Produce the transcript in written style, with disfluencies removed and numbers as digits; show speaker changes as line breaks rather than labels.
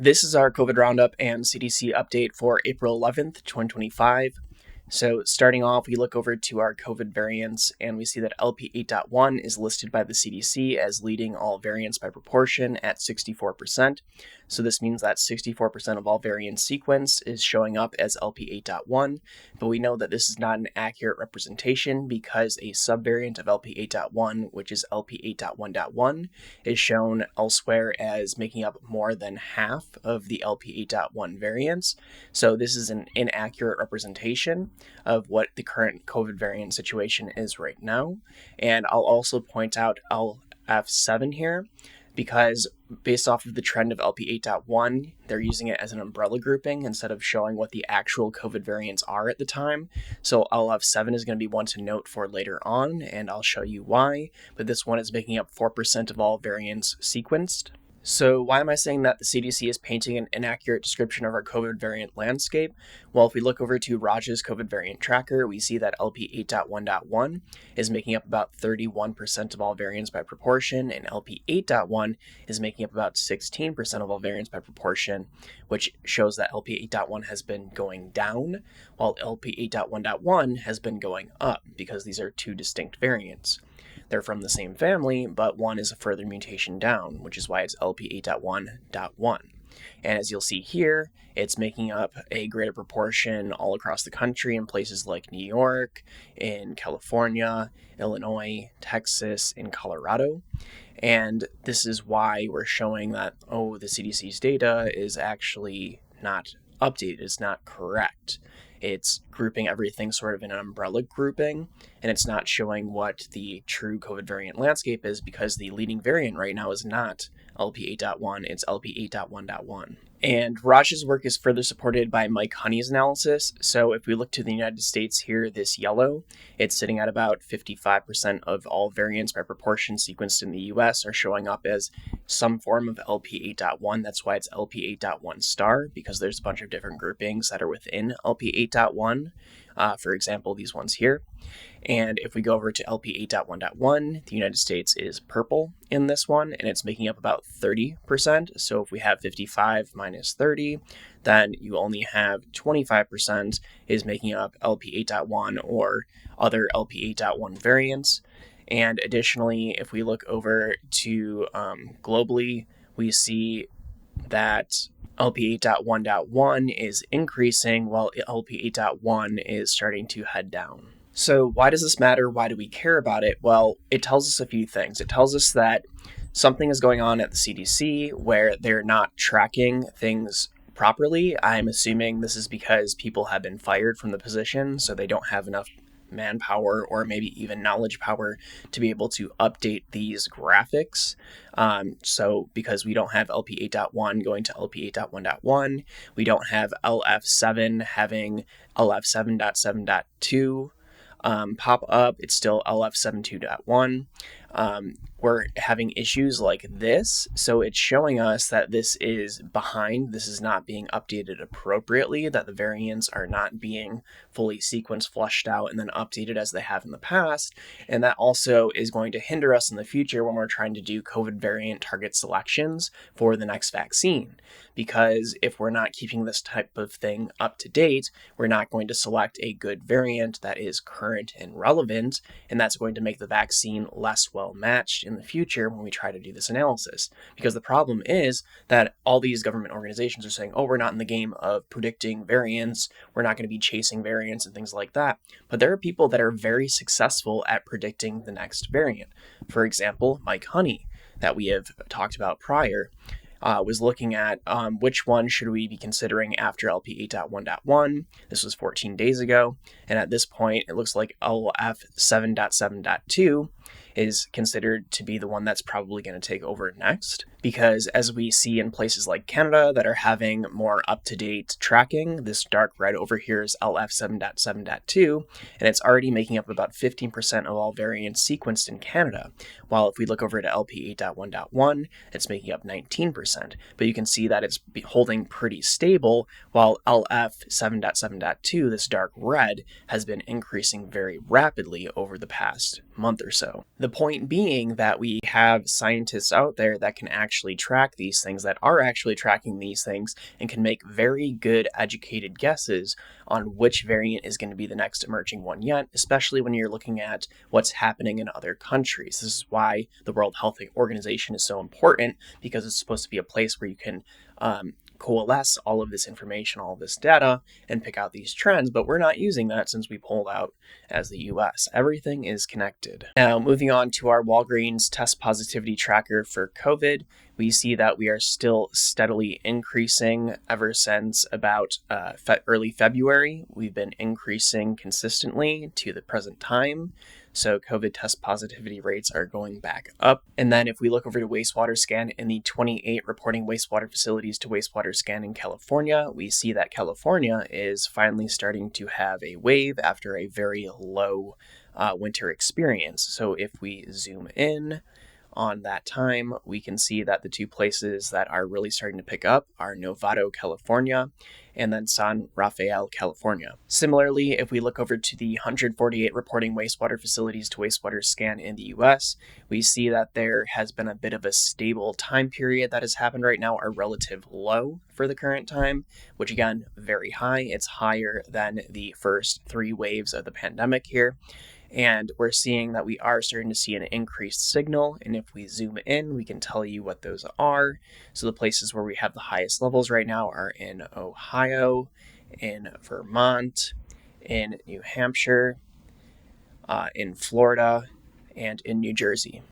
This is our COVID Roundup and CDC update for April 11th, 2025. So starting off, we look over to our COVID variants and we see that LP8.1 is listed by the CDC as leading all variants by proportion at 64%. So this means that 64% of all variants sequenced is showing up as LP8.1, but we know that this is not an accurate representation because a subvariant of LP8.1, which is LP8.1.1, is shown elsewhere as making up more than half of the LP8.1 variants. So this is an inaccurate representation of what the current COVID variant situation is right now. And I'll also point out LF7 here because based off of the trend of LP8.1, they're using it as an umbrella grouping instead of showing what the actual COVID variants are at the time. So LF7 is going to be one to note for later on, and I'll show you why, but this one is making up 4% of all variants sequenced. So why am I saying that the CDC is painting an inaccurate description of our COVID variant landscape? Well, if we look over to Raj's COVID variant tracker, we see that LP8.1.1 is making up about 31% of all variants by proportion, and LP8.1 is making up about 16% of all variants by proportion, which shows that LP8.1 has been going down, while LP8.1.1 has been going up, because these are two distinct variants. They're from the same family, but one is a further mutation down, which is why it's LP8.1.1. And as you'll see here, it's making up a greater proportion all across the country in places like New York, in California, Illinois, Texas, and Colorado. And this is why we're showing that, the CDC's data is actually not updated, it's not correct. It's grouping everything sort of in an umbrella grouping, and it's not showing what the true COVID variant landscape is because the leading variant right now is not LP8.1, it's LP8.1.1. And Raj's work is further supported by Mike Honey's analysis. So if we look to the United States here, this yellow, it's sitting at about 55% of all variants by proportion sequenced in the US are showing up as some form of LP8.1. That's why it's LP8.1 star, because there's a bunch of different groupings that are within LP8.1. For example, these ones here. And if we go over to LP8.1.1, the United States is purple in this one, and it's making up about 30%. So if we have 55 minus 30, then you only have 25% is making up LP8.1 or other LP8.1 variants. And additionally, if we look over to globally, we see that LP8.1.1 is increasing while LP8.1 is starting to head down. So why does this matter? Why do we care about it? Well, it tells us a few things. It tells us that something is going on at the CDC where they're not tracking things properly. I'm assuming this is because people have been fired from the position, so they don't have enough manpower or maybe even knowledge power to be able to update these graphics. So because we don't have LP8.1 going to LP8.1.1, we don't have LF7 having LF7.7.2 pop up. It's still LF72.1. We're having issues like this, so it's showing us that this is behind, this is not being updated appropriately, that the variants are not being fully sequenced, flushed out, and then updated as they have in the past, and that also is going to hinder us in the future when we're trying to do COVID variant target selections for the next vaccine, because if we're not keeping this type of thing up to date, we're not going to select a good variant that is current and relevant, and that's going to make the vaccine less well matched in the future when we try to do this analysis. Because the problem is that all these government organizations are saying, we're not in the game of predicting variants, we're not going to be chasing variants and things like that. But there are people that are very successful at predicting the next variant. For example, Mike Honey, that we have talked about prior, was looking at which one should we be considering after LP8.1.1. This was 14 days ago, and at this point, it looks like LF7.7.2 is considered to be the one that's probably going to take over next, because as we see in places like Canada that are having more up-to-date tracking, this dark red over here is LF7.7.2, and it's already making up about 15% of all variants sequenced in Canada, while if we look over to LP8.1.1, it's making up 19%, but you can see that it's holding pretty stable, while LF7.7.2, this dark red, has been increasing very rapidly over the past month or so. The point being that we have scientists out there that can actually track these things, that are actually tracking these things, and can make very good educated guesses on which variant is going to be the next emerging one yet, especially when you're looking at what's happening in other countries. This is why the World Health Organization is so important, because it's supposed to be a place where you can coalesce all of this information, all of this data, and pick out these trends, but we're not using that since we pulled out as the US. Everything is connected. Now, moving on to our Walgreens test positivity tracker for COVID, we see that we are still steadily increasing ever since about early February. We've been increasing consistently to the present time. So COVID test positivity rates are going back up. And then if we look over to wastewater scan in the 28 reporting wastewater facilities to wastewater scan in California, we see that California is finally starting to have a wave after a very low winter experience. So if we zoom in on that time, we can see that the two places that are really starting to pick up are Novato, California, and then San Rafael, California. Similarly, if we look over to the 148 reporting wastewater facilities to wastewater scan in the US, we see that there has been a bit of a stable time period that has happened right now, a relative low for the current time, which again, very high. It's higher than the first 3 waves of the pandemic here. And we're seeing that we are starting to see an increased signal. And if we zoom in, we can tell you what those are. So the places where we have the highest levels right now are in Ohio, in Vermont, in New Hampshire, in Florida, and in New Jersey.